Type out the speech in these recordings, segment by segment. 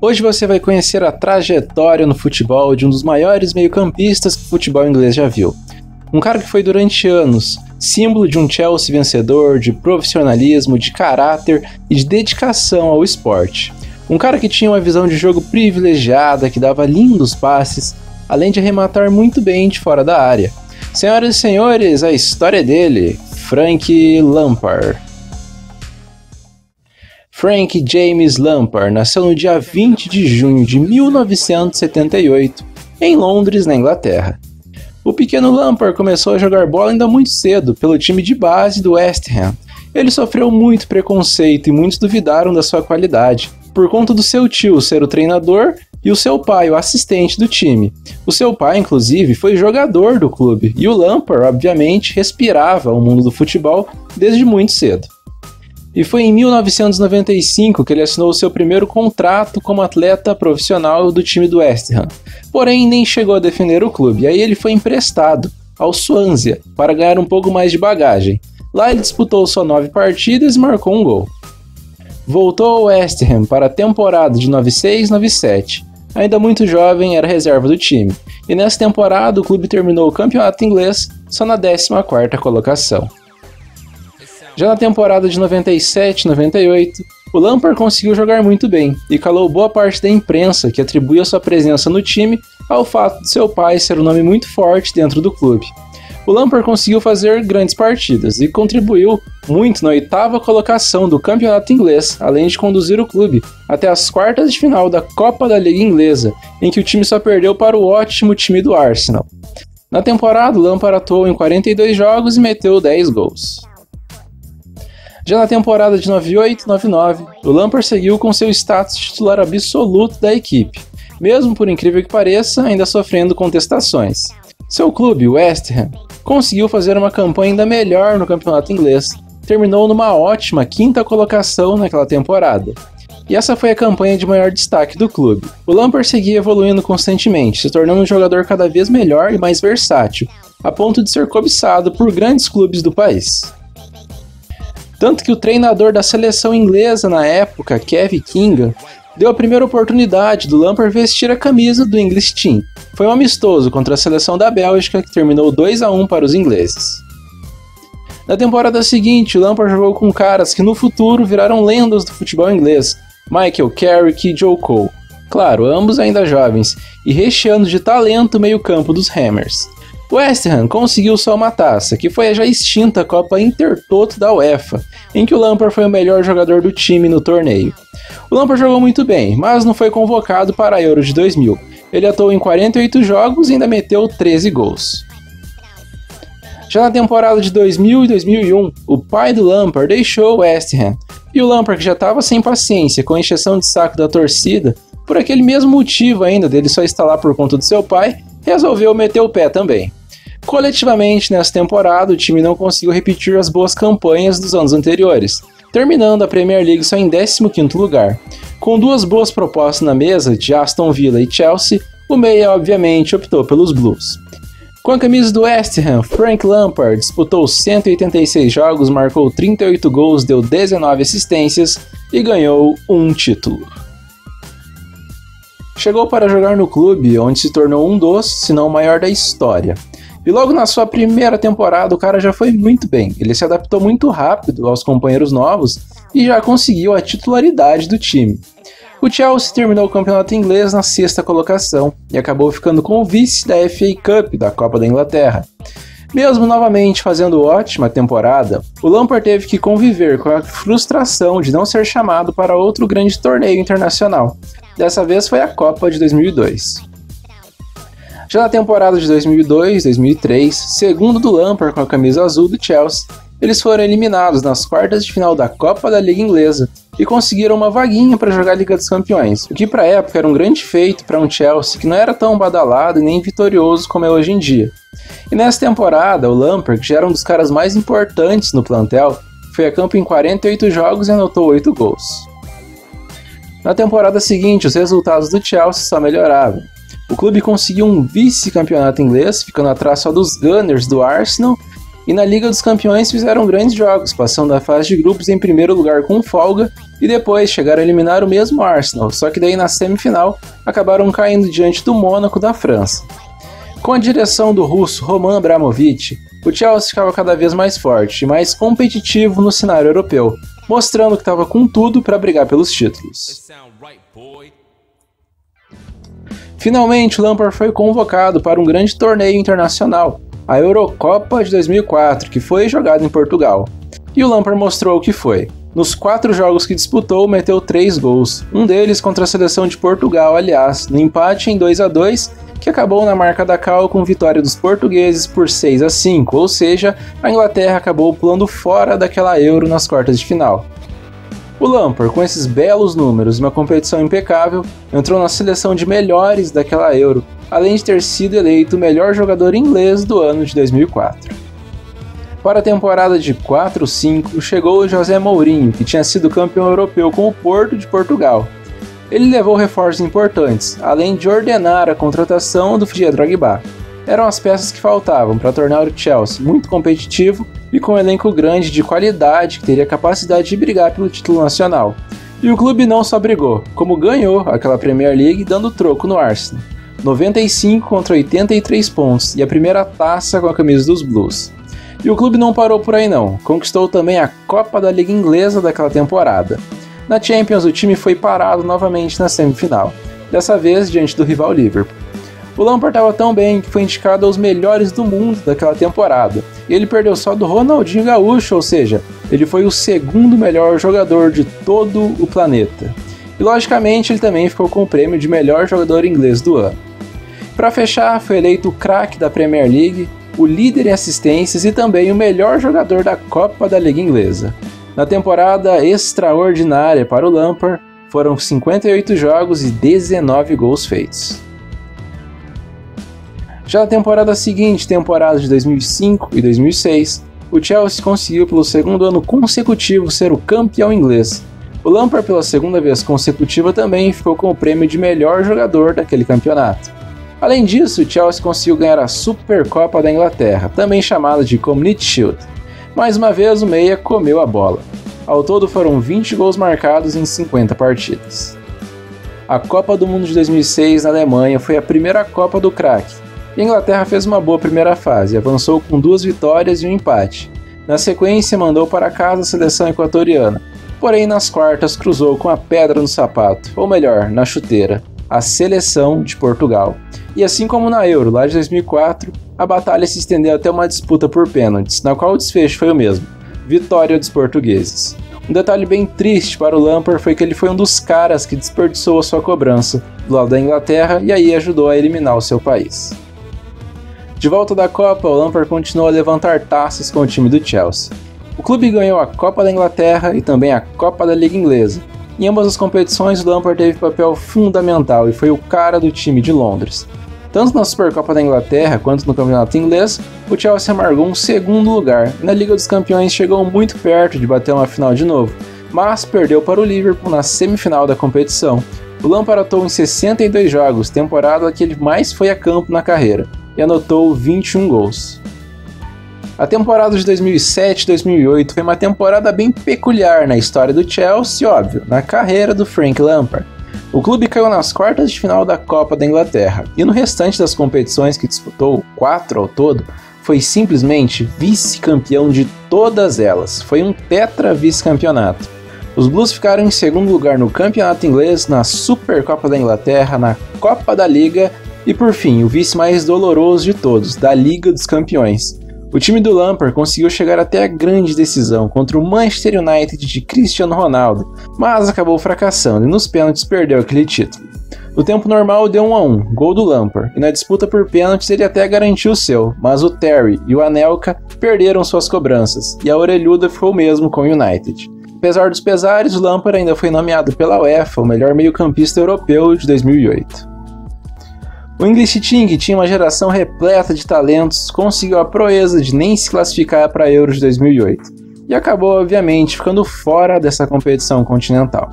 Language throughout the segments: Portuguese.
Hoje você vai conhecer a trajetória no futebol de um dos maiores meio-campistas que o futebol inglês já viu. Um cara que foi durante anos símbolo de um Chelsea vencedor, de profissionalismo, de caráter e de dedicação ao esporte. Um cara que tinha uma visão de jogo privilegiada, que dava lindos passes, além de arrematar muito bem de fora da área. Senhoras e senhores, a história dele, Frank Lampard. Frank James Lampard nasceu no dia 20 de junho de 1978, em Londres, na Inglaterra. O pequeno Lampard começou a jogar bola ainda muito cedo, pelo time de base do West Ham. Ele sofreu muito preconceito e muitos duvidaram da sua qualidade, por conta do seu tio ser o treinador e o seu pai, o assistente do time. O seu pai, inclusive, foi jogador do clube, e o Lampard, obviamente, respirava o mundo do futebol desde muito cedo. E foi em 1995 que ele assinou o seu primeiro contrato como atleta profissional do time do West Ham. Porém, nem chegou a defender o clube, e aí ele foi emprestado ao Swansea para ganhar um pouco mais de bagagem. Lá ele disputou só 9 partidas e marcou um gol. Voltou ao West Ham para a temporada de 96-97. Ainda muito jovem, era reserva do time, e nessa temporada o clube terminou o campeonato inglês só na 14ª colocação. Já na temporada de 97-98, o Lampard conseguiu jogar muito bem e calou boa parte da imprensa que atribuía sua presença no time ao fato de seu pai ser um nome muito forte dentro do clube. O Lampard conseguiu fazer grandes partidas e contribuiu muito na 8ª colocação do campeonato inglês, além de conduzir o clube até as quartas de final da Copa da Liga Inglesa, em que o time só perdeu para o ótimo time do Arsenal. Na temporada, o Lampard atuou em 42 jogos e meteu 10 gols. Já na temporada de 98-99, o Lampard seguiu com seu status de titular absoluto da equipe, mesmo por incrível que pareça, ainda sofrendo contestações. Seu clube, o West Ham, conseguiu fazer uma campanha ainda melhor no campeonato inglês, terminou numa ótima 5ª colocação naquela temporada. E essa foi a campanha de maior destaque do clube. O Lampard seguia evoluindo constantemente, se tornando um jogador cada vez melhor e mais versátil, a ponto de ser cobiçado por grandes clubes do país. Tanto que o treinador da seleção inglesa na época, Kevin Keegan, deu a primeira oportunidade do Lampard vestir a camisa do English Team. Foi um amistoso contra a seleção da Bélgica que terminou 2-1 para os ingleses. Na temporada seguinte, o Lampard jogou com caras que no futuro viraram lendas do futebol inglês, Michael Carrick e Joe Cole. Claro, ambos ainda jovens, e recheando de talento o meio-campo dos Hammers. O West Ham conseguiu só uma taça, que foi a já extinta Copa Intertoto da UEFA, em que o Lampard foi o melhor jogador do time no torneio. O Lampard jogou muito bem, mas não foi convocado para a Euro de 2000. Ele atuou em 48 jogos e ainda meteu 13 gols. Já na temporada de 2000 e 2001, o pai do Lampard deixou o West Ham, e o Lampard, que já estava sem paciência com a encheção de saco da torcida, por aquele mesmo motivo ainda dele só estar lá por conta do seu pai, resolveu meter o pé também. Coletivamente, nessa temporada, o time não conseguiu repetir as boas campanhas dos anos anteriores, terminando a Premier League só em 15º lugar. Com 2 boas propostas na mesa, de Aston Villa e Chelsea, o meia obviamente optou pelos Blues. Com a camisa do West Ham, Frank Lampard disputou 186 jogos, marcou 38 gols, deu 19 assistências e ganhou um título. Chegou para jogar no clube, onde se tornou um dos, se não o maior da história. E logo na sua primeira temporada o cara já foi muito bem, ele se adaptou muito rápido aos companheiros novos e já conseguiu a titularidade do time. O Chelsea terminou o campeonato inglês na 6ª colocação e acabou ficando com o vice da FA Cup da Copa da Inglaterra. Mesmo novamente fazendo ótima temporada, o Lampard teve que conviver com a frustração de não ser chamado para outro grande torneio internacional. Dessa vez foi a Copa de 2002. Já na temporada de 2002-2003, segundo do Lampard com a camisa azul do Chelsea, eles foram eliminados nas quartas de final da Copa da Liga Inglesa e conseguiram uma vaguinha para jogar a Liga dos Campeões, o que para a época era um grande feito para um Chelsea que não era tão badalado e nem vitorioso como é hoje em dia. E nessa temporada, o Lampard, que já era um dos caras mais importantes no plantel, foi a campo em 48 jogos e anotou 8 gols. Na temporada seguinte, os resultados do Chelsea só melhoravam. O clube conseguiu um vice-campeonato inglês, ficando atrás só dos Gunners do Arsenal, e na Liga dos Campeões fizeram grandes jogos, passando a fase de grupos em primeiro lugar com folga e depois chegaram a eliminar o mesmo Arsenal, só que daí na semifinal acabaram caindo diante do Mônaco da França. Com a direção do russo Roman Abramovich, o Chelsea ficava cada vez mais forte e mais competitivo no cenário europeu, mostrando que estava com tudo para brigar pelos títulos. Finalmente, o Lampard foi convocado para um grande torneio internacional, a Eurocopa de 2004, que foi jogada em Portugal. E o Lampard mostrou o que foi. Nos 4 jogos que disputou, meteu 3 gols, um deles contra a seleção de Portugal, aliás, no empate em 2-2, que acabou na marca da cal com vitória dos portugueses por 6-5, ou seja, a Inglaterra acabou pulando fora daquela Euro nas quartas de final. O Lampard, com esses belos números e uma competição impecável, entrou na seleção de melhores daquela Euro, além de ter sido eleito o melhor jogador inglês do ano de 2004. Para a temporada de 4-5, chegou o José Mourinho, que tinha sido campeão europeu com o Porto de Portugal. Ele levou reforços importantes, além de ordenar a contratação do Didier Drogba. Eram as peças que faltavam para tornar o Chelsea muito competitivo e com um elenco grande de qualidade que teria capacidade de brigar pelo título nacional. E o clube não só brigou, como ganhou aquela Premier League dando troco no Arsenal. 95 contra 83 pontos e a primeira taça com a camisa dos Blues. E o clube não parou por aí não, conquistou também a Copa da Liga Inglesa daquela temporada. Na Champions o time foi parado novamente na semifinal, dessa vez diante do rival Liverpool. O Lampard estava tão bem que foi indicado aos melhores do mundo daquela temporada, e ele perdeu só do Ronaldinho Gaúcho, ou seja, ele foi o segundo melhor jogador de todo o planeta. E logicamente ele também ficou com o prêmio de melhor jogador inglês do ano. Para fechar, foi eleito o craque da Premier League, o líder em assistências e também o melhor jogador da Copa da Liga Inglesa. Na temporada extraordinária para o Lampard, foram 58 jogos e 19 gols feitos. Já na temporada seguinte, temporada de 2005 e 2006, o Chelsea conseguiu pelo segundo ano consecutivo ser o campeão inglês. O Lampard, pela segunda vez consecutiva, também ficou com o prêmio de melhor jogador daquele campeonato. Além disso, o Chelsea conseguiu ganhar a Supercopa da Inglaterra, também chamada de Community Shield. Mais uma vez o meia comeu a bola. Ao todo foram 20 gols marcados em 50 partidas. A Copa do Mundo de 2006 na Alemanha foi a primeira Copa do craque. E a Inglaterra fez uma boa primeira fase, avançou com 2 vitórias e um empate. Na sequência mandou para casa a seleção equatoriana, porém nas quartas cruzou com a pedra no sapato, ou melhor, na chuteira, a seleção de Portugal. E assim como na Euro, lá de 2004, a batalha se estendeu até uma disputa por pênaltis, na qual o desfecho foi o mesmo, vitória dos portugueses. Um detalhe bem triste para o Lampard foi que ele foi um dos caras que desperdiçou a sua cobrança do lado da Inglaterra e aí ajudou a eliminar o seu país. De volta da Copa, o Lampard continuou a levantar taças com o time do Chelsea. O clube ganhou a Copa da Inglaterra e também a Copa da Liga Inglesa. Em ambas as competições, o Lampard teve papel fundamental e foi o cara do time de Londres. Tanto na Supercopa da Inglaterra quanto no Campeonato Inglês, o Chelsea amargou um segundo lugar e na Liga dos Campeões chegou muito perto de bater uma final de novo, mas perdeu para o Liverpool na semifinal da competição. O Lampard atuou em 62 jogos, temporada que ele mais foi a campo na carreira, e anotou 21 gols. A temporada de 2007-2008 foi uma temporada bem peculiar na história do Chelsea e, óbvio, na carreira do Frank Lampard. O clube caiu nas quartas de final da Copa da Inglaterra e no restante das competições que disputou, 4 ao todo, foi simplesmente vice-campeão de todas elas. Foi um tetra vice-campeonato. Os Blues ficaram em segundo lugar no Campeonato Inglês, na Supercopa da Inglaterra, na Copa da Liga e, por fim, o vice mais doloroso de todos, da Liga dos Campeões. O time do Lampard conseguiu chegar até a grande decisão contra o Manchester United de Cristiano Ronaldo, mas acabou fracassando e nos pênaltis perdeu aquele título. No tempo normal deu 1-1, gol do Lampard, e na disputa por pênaltis ele até garantiu o seu, mas o Terry e o Anelka perderam suas cobranças, e a orelhuda ficou mesmo com o United. Apesar dos pesares, o Lampard ainda foi nomeado pela UEFA o melhor meio-campista europeu de 2008. O English Team, que tinha uma geração repleta de talentos, conseguiu a proeza de nem se classificar para a Euro de 2008 e acabou, obviamente, ficando fora dessa competição continental.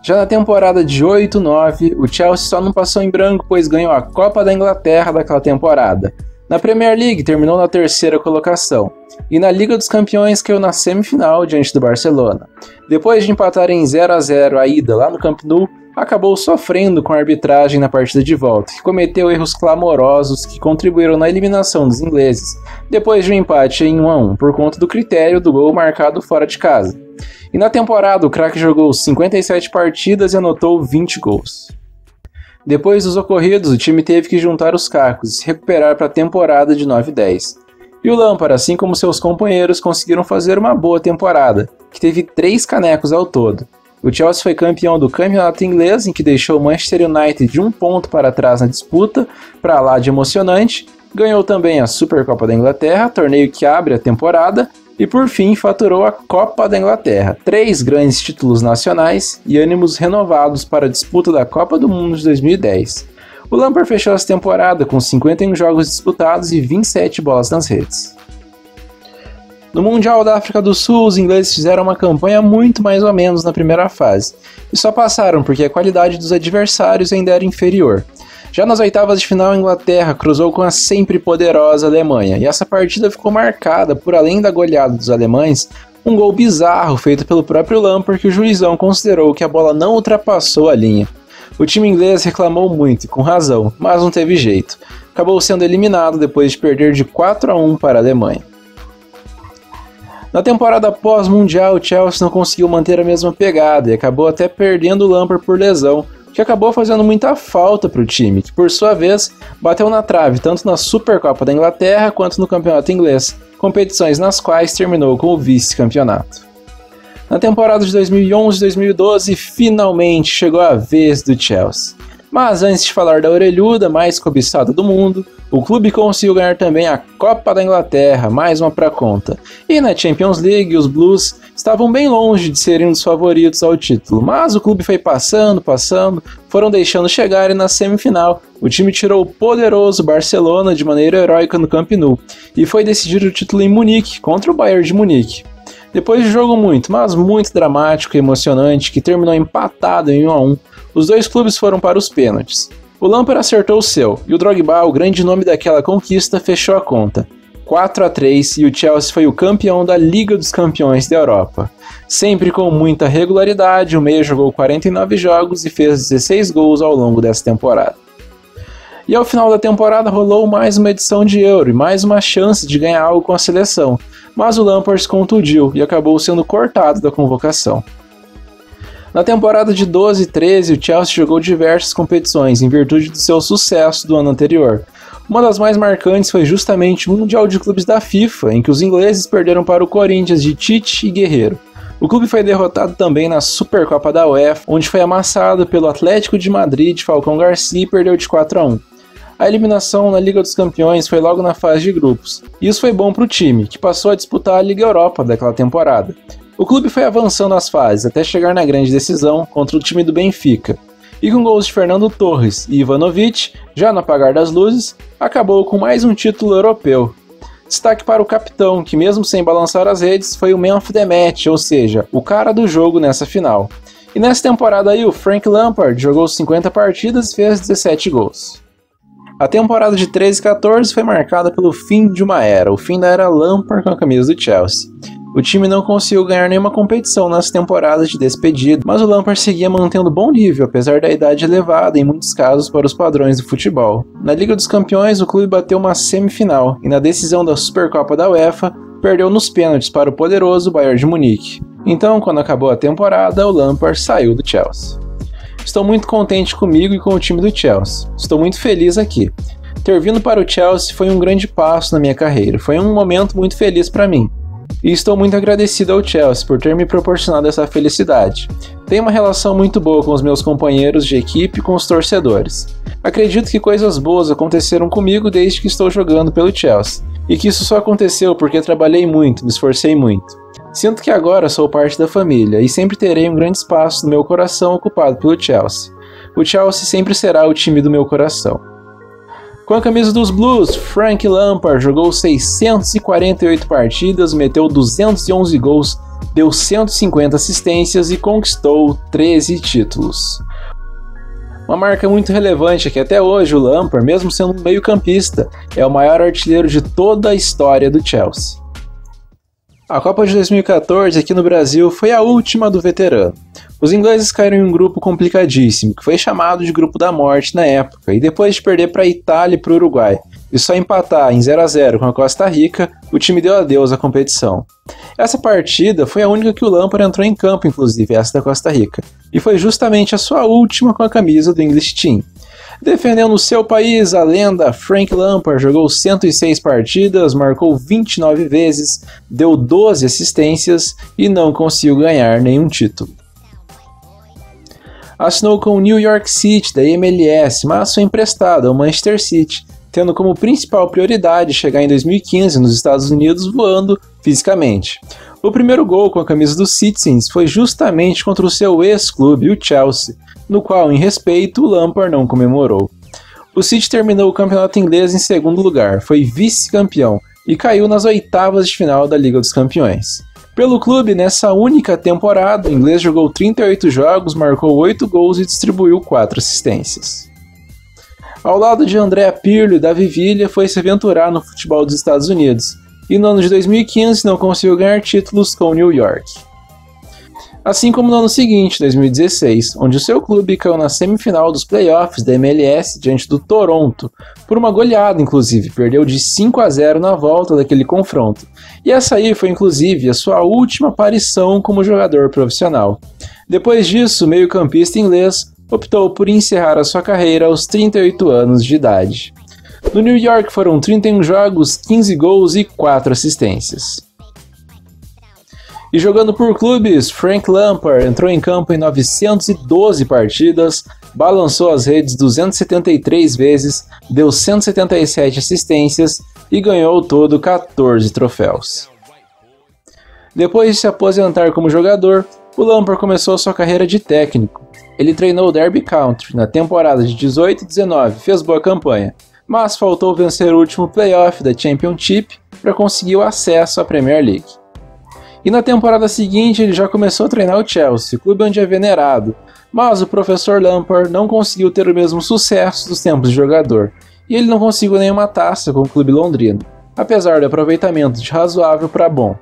Já na temporada de 8-9, o Chelsea só não passou em branco, pois ganhou a Copa da Inglaterra daquela temporada. Na Premier League terminou na terceira colocação, e na Liga dos Campeões caiu na semifinal diante do Barcelona. Depois de empatar em 0-0 a ida lá no Camp Nou, acabou sofrendo com a arbitragem na partida de volta, que cometeu erros clamorosos que contribuíram na eliminação dos ingleses, depois de um empate em 1-1 por conta do critério do gol marcado fora de casa. E na temporada o craque jogou 57 partidas e anotou 20 gols. Depois dos ocorridos, o time teve que juntar os cacos e se recuperar para a temporada de 9-10. E o Lampard, assim como seus companheiros, conseguiram fazer uma boa temporada, que teve 3 canecos ao todo. O Chelsea foi campeão do campeonato inglês, em que deixou o Manchester United de 1 ponto para trás na disputa, para lá de emocionante. Ganhou também a Supercopa da Inglaterra, torneio que abre a temporada, e por fim faturou a Copa da Inglaterra, 3 grandes títulos nacionais e ânimos renovados para a disputa da Copa do Mundo de 2010. O Lampard fechou essa temporada com 51 jogos disputados e 27 bolas nas redes. No Mundial da África do Sul, os ingleses fizeram uma campanha muito mais ou menos na primeira fase, e só passaram porque a qualidade dos adversários ainda era inferior. Já nas oitavas de final, a Inglaterra cruzou com a sempre poderosa Alemanha, e essa partida ficou marcada, por além da goleada dos alemães, um gol bizarro feito pelo próprio Lampard que o juizão considerou que a bola não ultrapassou a linha. O time inglês reclamou muito, e com razão, mas não teve jeito. Acabou sendo eliminado depois de perder de 4-1 para a Alemanha. Na temporada pós-mundial, o Chelsea não conseguiu manter a mesma pegada e acabou até perdendo o Lampard por lesão, que acabou fazendo muita falta para o time, que por sua vez bateu na trave tanto na Supercopa da Inglaterra quanto no Campeonato Inglês, competições nas quais terminou com o vice-campeonato. Na temporada de 2011-2012, finalmente chegou a vez do Chelsea. Mas antes de falar da orelhuda mais cobiçada do mundo, o clube conseguiu ganhar também a Copa da Inglaterra, mais uma pra conta. E na Champions League, os Blues estavam bem longe de serem um dos favoritos ao título, mas o clube foi passando, foram deixando chegar e na semifinal o time tirou o poderoso Barcelona de maneira heróica no Camp Nou e foi decidir o título em Munique contra o Bayern de Munique. Depois de um jogo muito dramático e emocionante que terminou empatado em 1-1, os dois clubes foram para os pênaltis. O Lampard acertou o seu, e o Drogba, o grande nome daquela conquista, fechou a conta. 4-3 e o Chelsea foi o campeão da Liga dos Campeões da Europa. Sempre com muita regularidade, o meia jogou 49 jogos e fez 16 gols ao longo dessa temporada. E ao final da temporada rolou mais uma edição de Euro e mais uma chance de ganhar algo com a seleção, mas o Lampard se contundiu e acabou sendo cortado da convocação. Na temporada de 12 e 13, o Chelsea jogou diversas competições em virtude do seu sucesso do ano anterior. Uma das mais marcantes foi justamente o Mundial de Clubes da FIFA, em que os ingleses perderam para o Corinthians de Tite e Guerreiro. O clube foi derrotado também na Supercopa da UEFA, onde foi amassado pelo Atlético de Madrid de Falcão Garcia e perdeu de 4-1. A eliminação na Liga dos Campeões foi logo na fase de grupos. Isso foi bom para o time, que passou a disputar a Liga Europa daquela temporada. O clube foi avançando as fases até chegar na grande decisão contra o time do Benfica. E com gols de Fernando Torres e Ivanovic, já no apagar das luzes, acabou com mais um título europeu. Destaque para o capitão, que mesmo sem balançar as redes, foi o Man of the Match, ou seja, o cara do jogo nessa final. E nessa temporada aí, o Frank Lampard jogou 50 partidas e fez 17 gols. A temporada de 13 e 14 foi marcada pelo fim de uma era, o fim da era Lampard com a camisa do Chelsea. O time não conseguiu ganhar nenhuma competição nas temporadas de despedida, mas o Lampard seguia mantendo bom nível, apesar da idade elevada em muitos casos para os padrões do futebol. Na Liga dos Campeões, o clube bateu uma semifinal, e na decisão da Supercopa da UEFA, perdeu nos pênaltis para o poderoso Bayern de Munique. Então, quando acabou a temporada, o Lampard saiu do Chelsea. Estou muito contente comigo e com o time do Chelsea. Estou muito feliz aqui. Ter vindo para o Chelsea foi um grande passo na minha carreira, foi um momento muito feliz para mim. E estou muito agradecido ao Chelsea por ter me proporcionado essa felicidade. Tenho uma relação muito boa com os meus companheiros de equipe e com os torcedores. Acredito que coisas boas aconteceram comigo desde que estou jogando pelo Chelsea, e que isso só aconteceu porque trabalhei muito, me esforcei muito. Sinto que agora sou parte da família e sempre terei um grande espaço no meu coração ocupado pelo Chelsea. O Chelsea sempre será o time do meu coração. Com a camisa dos Blues, Frank Lampard jogou 648 partidas, meteu 211 gols, deu 150 assistências e conquistou 13 títulos. Uma marca muito relevante é que até hoje o Lampard, mesmo sendo um meio-campista, é o maior artilheiro de toda a história do Chelsea. A Copa de 2014 aqui no Brasil foi a última do veterano. Os ingleses caíram em um grupo complicadíssimo, que foi chamado de Grupo da Morte na época, e depois de perder para a Itália e para o Uruguai, e só empatar em 0-0 com a Costa Rica, o time deu adeus à competição. Essa partida foi a única que o Lampard entrou em campo, inclusive, essa da Costa Rica, e foi justamente a sua última com a camisa do English Team. Defendendo o seu país, a lenda Frank Lampard jogou 106 partidas, marcou 29 vezes, deu 12 assistências e não conseguiu ganhar nenhum título. Assinou com o New York City da MLS, mas foi emprestado ao Manchester City, tendo como principal prioridade chegar em 2015 nos Estados Unidos voando fisicamente. O primeiro gol com a camisa dos Citizens foi justamente contra o seu ex-clube, o Chelsea, no qual, em respeito, o Lampard não comemorou. O City terminou o campeonato inglês em segundo lugar, foi vice-campeão e caiu nas oitavas de final da Liga dos Campeões. Pelo clube, nessa única temporada, o inglês jogou 38 jogos, marcou 8 gols e distribuiu 4 assistências. Ao lado de Andrea Pirlo e Davi Villa, foi se aventurar no futebol dos Estados Unidos, e no ano de 2015 não conseguiu ganhar títulos com o New York. Assim como no ano seguinte, 2016, onde o seu clube caiu na semifinal dos playoffs da MLS diante do Toronto, por uma goleada inclusive, perdeu de 5-0 na volta daquele confronto, e essa aí foi inclusive a sua última aparição como jogador profissional. Depois disso, o meio-campista inglês optou por encerrar a sua carreira aos 38 anos de idade. No New York foram 31 jogos, 15 gols e 4 assistências. E jogando por clubes, Frank Lampard entrou em campo em 912 partidas, balançou as redes 273 vezes, deu 177 assistências e ganhou ao todo 14 troféus. Depois de se aposentar como jogador, o Lampard começou sua carreira de técnico. Ele treinou o Derby County na temporada de 18 e 19, fez boa campanha, mas faltou vencer o último playoff da Championship para conseguir o acesso à Premier League. E na temporada seguinte ele já começou a treinar o Chelsea, clube onde é venerado, mas o professor Lampard não conseguiu ter o mesmo sucesso dos tempos de jogador, e ele não conseguiu nenhuma taça com o clube londrino, apesar do aproveitamento de razoável para bom.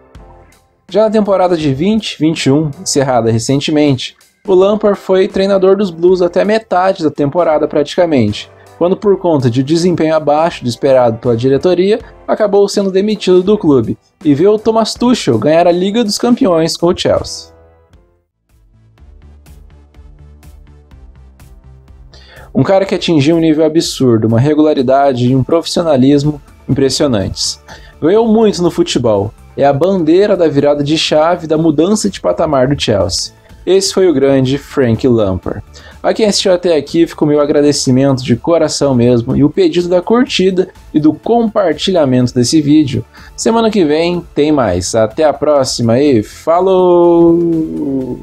Já na temporada de 20-21, encerrada recentemente, o Lampard foi treinador dos Blues até metade da temporada praticamente, quando por conta de desempenho abaixo do esperado pela diretoria, acabou sendo demitido do clube e viu o Thomas Tuchel ganhar a Liga dos Campeões com o Chelsea. Um cara que atingiu um nível absurdo, uma regularidade e um profissionalismo impressionantes. Ganhou muito no futebol, é a bandeira da virada de chave da mudança de patamar do Chelsea. Esse foi o grande Frank Lampard. A quem assistiu até aqui, fica o meu agradecimento de coração mesmo e o pedido da curtida e do compartilhamento desse vídeo. Semana que vem tem mais. Até a próxima e falou!